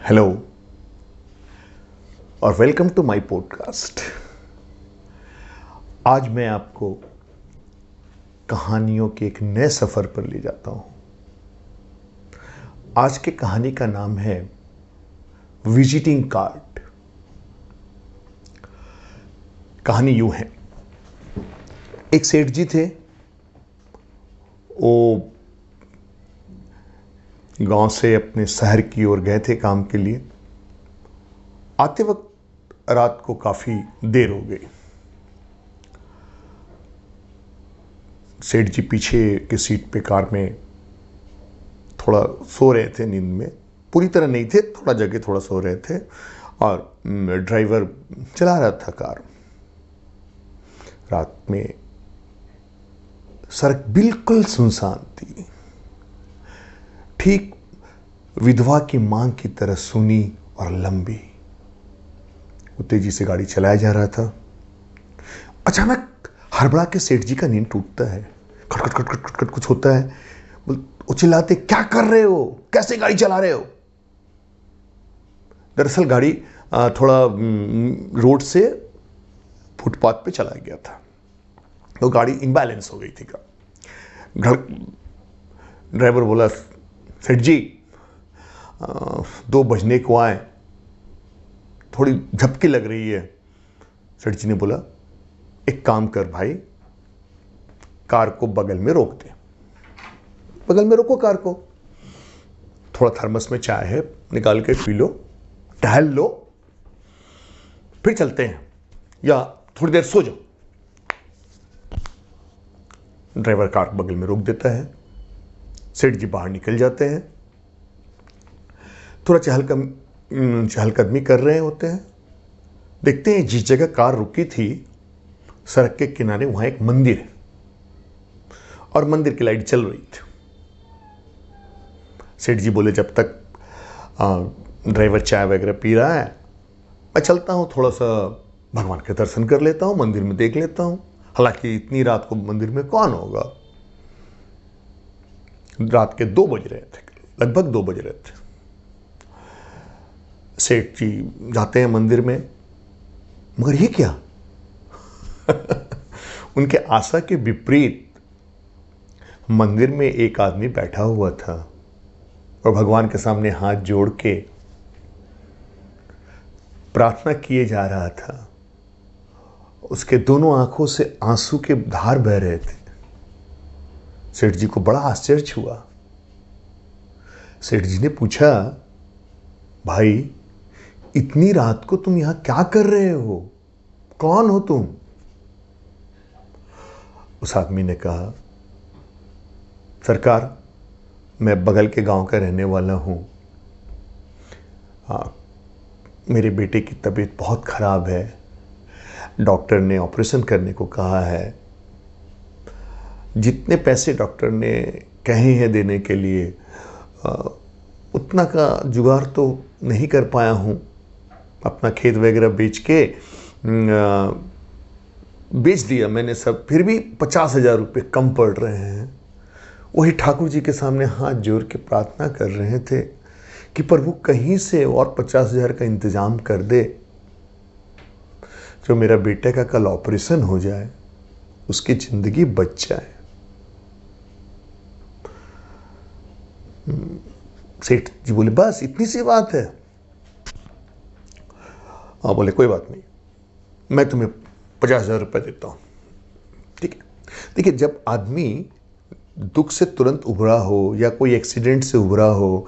Hello और welcome to my podcast. आज मैं आपको कहानियों के एक नए सफ़र पर ले जाता हूँ। आज की कहानी का नाम है विजिटिंग कार्ड। कहानी यूं है, एक सेठ जी थे। वो गांव से अपने शहर की ओर गए थे काम के लिए। आते वक्त रात को काफ़ी देर हो गई। सेठ जी पीछे की सीट पे कार में थोड़ा सो रहे थे, नींद में पूरी तरह नहीं थे, थोड़ा जगह थोड़ा सो रहे थे और ड्राइवर चला रहा था कार। रात में सड़क बिल्कुल सुनसान थी, ठीक विधवा की मांग की तरह सुनी और लंबी। वो तेजी से गाड़ी चलाया जा रहा था। अचानक हड़बड़ा के सेठ जी का नींद टूटता है। खटखट खटखट खटखट कुछ होता है। वो चिल्लाते, क्या कर रहे हो, कैसे गाड़ी चला रहे हो। दरअसल गाड़ी थोड़ा रोड से फुटपाथ पे चला गया था, तो गाड़ी इम्बैलेंस हो गई थी। ड्राइवर बोला, सेठ जी 2 बजने को आए, थोड़ी झपकी लग रही है। सेठ जी ने बोला, एक काम कर भाई, कार को बगल में रोक दे। बगल में रोको कार को, थोड़ा थर्मस में चाय है, निकाल के पी लो, टहल लो, फिर चलते हैं, या थोड़ी देर सो जाओ। ड्राइवर कार बगल में रोक देता है। सेठ जी बाहर निकल जाते हैं। थोड़ा चहलकदमी कर रहे होते हैं। देखते हैं जिस जगह कार रुकी थी, सड़क के किनारे वहां एक मंदिर है और मंदिर की लाइट चल रही थी। सेठ जी बोले, जब तक ड्राइवर चाय वगैरह पी रहा है, मैं चलता हूँ, थोड़ा सा भगवान के दर्शन कर लेता हूँ, मंदिर में देख लेता हूँ। हालांकि इतनी रात को मंदिर में कौन होगा। रात के 2 बज रहे थे, लगभग 2 बज रहे थे। सेठ जी जाते हैं मंदिर में, मगर ये क्या उनके आशा के विपरीत मंदिर में एक आदमी बैठा हुआ था और भगवान के सामने हाथ जोड़ के प्रार्थना किए जा रहा था। उसके दोनों आंखों से आंसू के धार बह रहे थे। सेठ जी को बड़ा आश्चर्य हुआ। सेठ जी ने पूछा, भाई इतनी रात को तुम यहां क्या कर रहे हो, कौन हो तुम। उस आदमी ने कहा, सरकार मैं बगल के गांव का रहने वाला हूं। मेरे बेटे की तबीयत बहुत खराब है, डॉक्टर ने ऑपरेशन करने को कहा है। जितने पैसे डॉक्टर ने कहे हैं देने के लिए, उतना का जुगाड़ तो नहीं कर पाया हूं। अपना खेत वगैरह बेच दिया मैंने सब, फिर भी 50,000 रुपये कम पड़ रहे हैं। वही ठाकुर जी के सामने हाथ जोड़ के प्रार्थना कर रहे थे कि प्रभु कहीं से और 50,000 का इंतजाम कर दे, जो मेरा बेटे का कल ऑपरेशन हो जाए, उसकी जिंदगी बच जाए। सेठ जी बोले, बस इतनी सी बात है। बोले, कोई बात नहीं, मैं तुम्हें 50,000 रुपये देता हूं। ठीक है। देखिए, जब आदमी दुख से तुरंत उभरा हो या कोई एक्सीडेंट से उभरा हो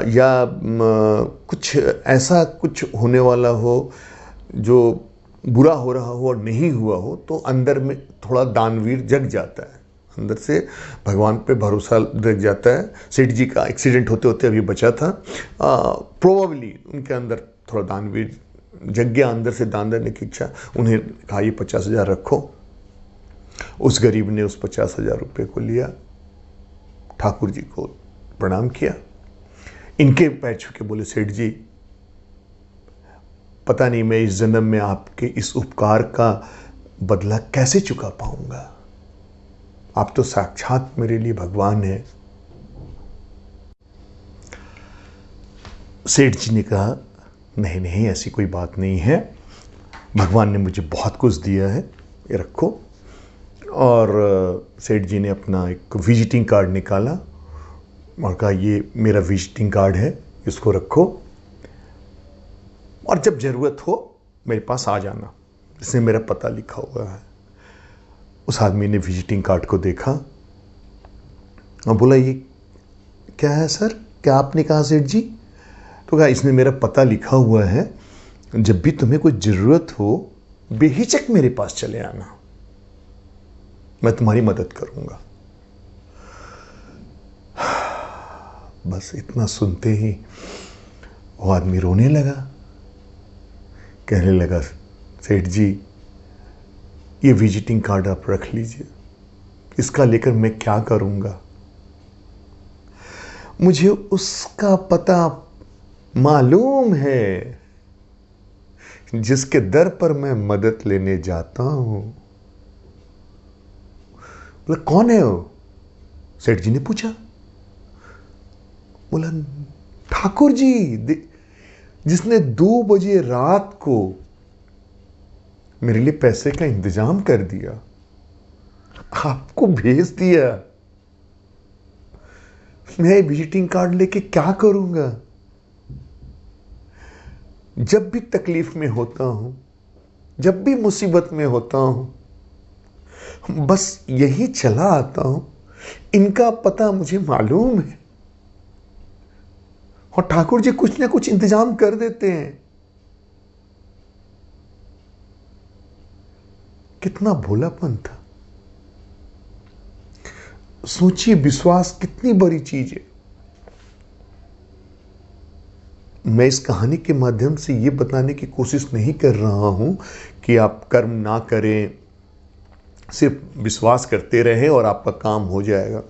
या कुछ ऐसा कुछ होने वाला हो जो बुरा हो रहा हो और नहीं हुआ हो, तो अंदर में थोड़ा दानवीर जग जाता है, अंदर से भगवान पे भरोसा जग जाता है। सेठ जी का एक्सीडेंट होते होते अभी बचा था। प्रोबेबली उनके अंदर थोड़ा दानवीर जग गया, अंदर से दान देने की इच्छा। उन्हें कहा, ये 50,000 रखो। उस गरीब ने उस 50,000 रुपये को लिया, ठाकुर जी को प्रणाम किया, इनके पैर छू के बोले, सेठ जी पता नहीं मैं इस जन्म में आपके इस उपकार का बदला कैसे चुका पाऊंगा। आप तो साक्षात मेरे लिए भगवान हैं। सेठ जी ने कहा, नहीं नहीं, ऐसी कोई बात नहीं है, भगवान ने मुझे बहुत कुछ दिया है, ये रखो। और सेठ जी ने अपना एक विजिटिंग कार्ड निकाला और कहा, ये मेरा विजिटिंग कार्ड है, इसको रखो और जब ज़रूरत हो मेरे पास आ जाना, इसमें मेरा पता लिखा हुआ है। उस आदमी ने विजिटिंग कार्ड को देखा और बोला, ये क्या है सर, क्या आपने कहा सेठ जी? तो कहा, इसमें मेरा पता लिखा हुआ है, जब भी तुम्हें कोई ज़रूरत हो बेहिचक मेरे पास चले आना, मैं तुम्हारी मदद करूंगा। बस इतना सुनते ही वो आदमी रोने लगा, कहने लगा, सेठ जी ये विजिटिंग कार्ड आप रख लीजिए, इसका लेकर मैं क्या करूंगा? मुझे उसका पता मालूम है जिसके दर पर मैं मदद लेने जाता हूं। बोला, कौन है वो? सेठ जी ने पूछा। बोला, ठाकुर जी, जिसने 2 बजे रात को मेरे लिए पैसे का इंतजाम कर दिया, आपको भेज दिया, मैं विजिटिंग कार्ड लेके क्या करूंगा? जब भी तकलीफ में होता हूं, जब भी मुसीबत में होता हूं, बस यही चला आता हूं, इनका पता मुझे मालूम है और ठाकुर जी कुछ ना कुछ इंतजाम कर देते हैं। कितना भोलापन था। सोचिए, विश्वास कितनी बड़ी चीज है। मैं इस कहानी के माध्यम से ये बताने की कोशिश नहीं कर रहा हूं कि आप कर्म ना करें, सिर्फ विश्वास करते रहें और आपका काम हो जाएगा।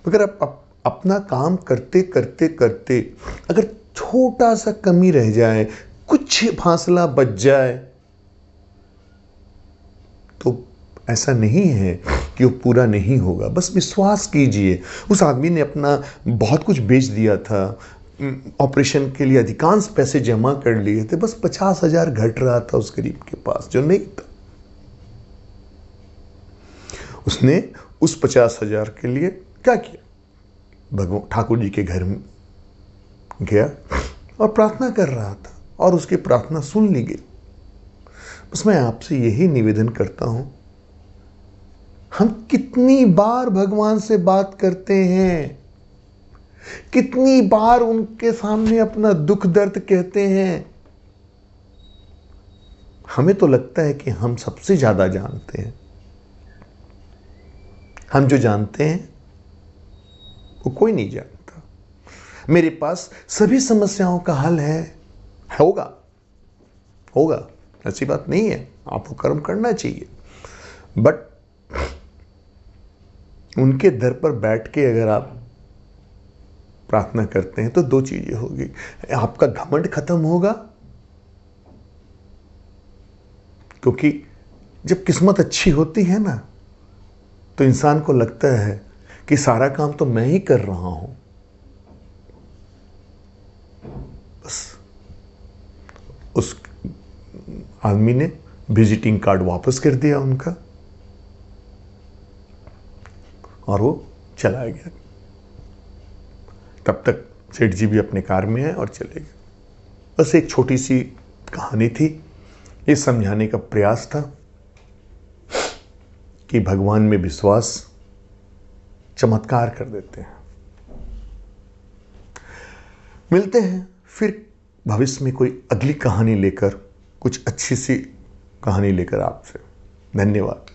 मगर आप अपना काम करते करते करते अगर छोटा सा कमी रह जाए, कुछ फासला बच जाए, तो ऐसा नहीं है कि वो पूरा नहीं होगा। बस विश्वास कीजिए। उस आदमी ने अपना बहुत कुछ बेच दिया था, ऑपरेशन के लिए अधिकांश पैसे जमा कर लिए थे, बस 50,000 घट रहा था उस गरीब के पास जो नहीं था। उसने उस 50,000 के लिए क्या किया? भगवान ठाकुर जी के घर में गया और प्रार्थना कर रहा था और उसकी प्रार्थना सुन ली गई। बस मैं आपसे यही निवेदन करता हूं, हम कितनी बार भगवान से बात करते हैं, कितनी बार उनके सामने अपना दुख दर्द कहते हैं। हमें तो लगता है कि हम सबसे ज्यादा जानते हैं। हम जो जानते हैं वो कोई नहीं जानता। मेरे पास सभी समस्याओं का हल है, होगा, ऐसी बात नहीं है, आपको कर्म करना चाहिए। बट उनके दर पर बैठ के अगर आप प्रार्थना करते हैं तो 2 चीजें होगी। आपका घमंड खत्म होगा, क्योंकि जब किस्मत अच्छी होती है ना, तो इंसान को लगता है कि सारा काम तो मैं ही कर रहा हूं। बस उस आदमी ने विजिटिंग कार्ड वापस कर दिया उनका और वो चला गया। तब तक सेठ जी भी अपने कार में है और चले गए। बस एक छोटी सी कहानी थी, ये समझाने का प्रयास था कि भगवान में विश्वास चमत्कार कर देते हैं। मिलते हैं फिर भविष्य में कोई अगली कहानी लेकर, कुछ अच्छी सी कहानी लेकर आपसे। धन्यवाद।